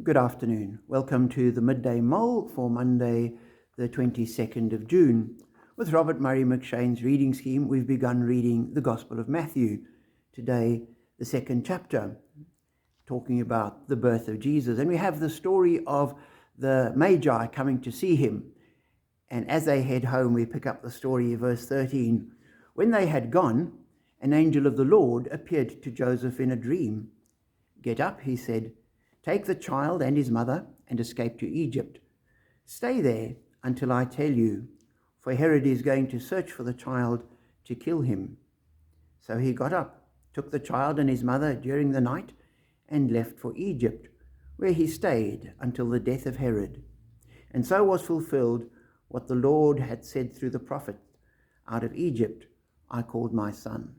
Good afternoon. Welcome to the Midday Mull for Monday, the 22nd of June. With Robert Murray McShane's reading scheme, we've begun reading the Gospel of Matthew. Today, the second chapter, talking about the birth of Jesus. And we have the story of the Magi coming to see him. And as they head home, we pick up the story, verse 13. When they had gone, an angel of the Lord appeared to Joseph in a dream. "Get up," he said. "Take the child and his mother and escape to Egypt. Stay there until I tell you, for Herod is going to search for the child to kill him." So he got up, took the child and his mother during the night, and left for Egypt, where he stayed until the death of Herod. And so was fulfilled what the Lord had said through the prophet, "Out of Egypt I called my son."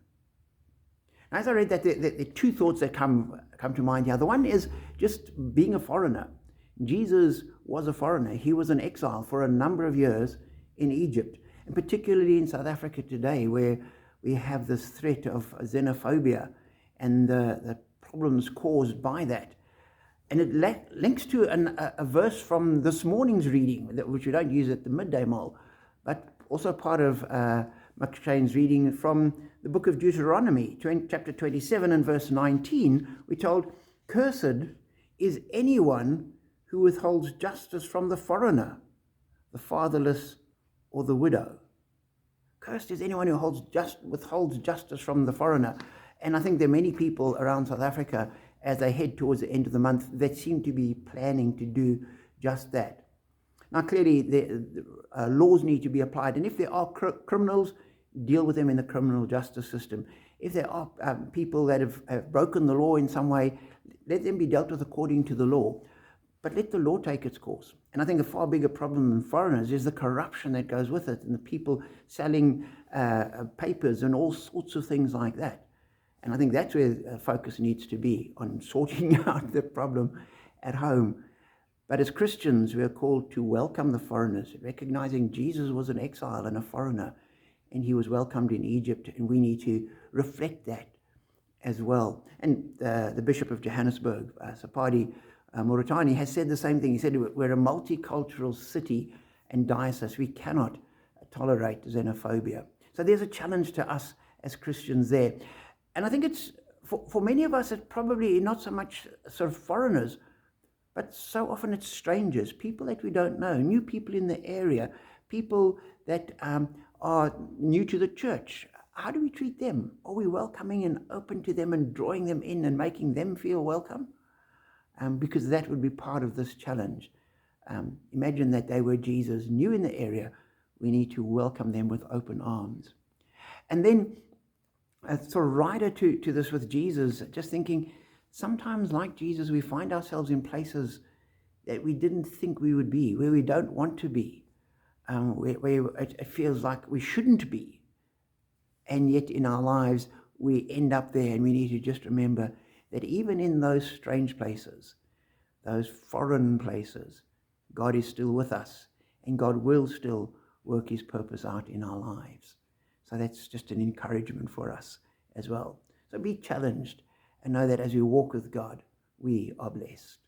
As I read that, there are two thoughts that come to mind here. The one is just being a foreigner. Jesus was a foreigner. He was an exile for a number of years in Egypt, and particularly in South Africa today, where we have this threat of xenophobia and the problems caused by that. And it links to a verse from this morning's reading, which we don't use at the Midday Mull, but also part of McShane's reading from the book of Deuteronomy, chapter 27 and verse 19. We're told, "Cursed is anyone who withholds justice from the foreigner, the fatherless, or the widow." Cursed is anyone who withholds justice from the foreigner. And I think there are many people around South Africa, as they head towards the end of the month, that seem to be planning to do just that. Now, clearly, the laws need to be applied, and if there are criminals, deal with them in the criminal justice system. If there are people that have broken the law in some way, let them be dealt with according to the law, but let the law take its course. And I think a far bigger problem than foreigners is the corruption that goes with it, and the people selling papers and all sorts of things like that. And I think that's where focus needs to be, on sorting out the problem at home. But as Christians, we are called to welcome the foreigners, recognizing Jesus was an exile and a foreigner, and he was welcomed in Egypt, and we need to reflect that as well. And the Bishop of Johannesburg, Sapadi Muratani, has said the same thing. He said, we're a multicultural city and diocese. We cannot tolerate xenophobia. So there's a challenge to us as Christians there. And I think it's, for many of us, it's probably not so much sort of foreigners, but so often it's strangers, people that we don't know, new people in the area, people that are new to the church. How do we treat them? Are we welcoming and open to them and drawing them in and making them feel welcome? Because that would be part of this challenge. Imagine that they were Jesus, new in the area. We need to welcome them with open arms. And then a sort of rider to this with Jesus, just thinking, sometimes like Jesus, we find ourselves in places that we didn't think we would be, where we don't want to be, where it feels like we shouldn't be. And yet in our lives, we end up there, and we need to just remember that even in those strange places, those foreign places, God is still with us, and God will still work his purpose out in our lives. So that's just an encouragement for us as well. So be challenged and know that as we walk with God, we are blessed.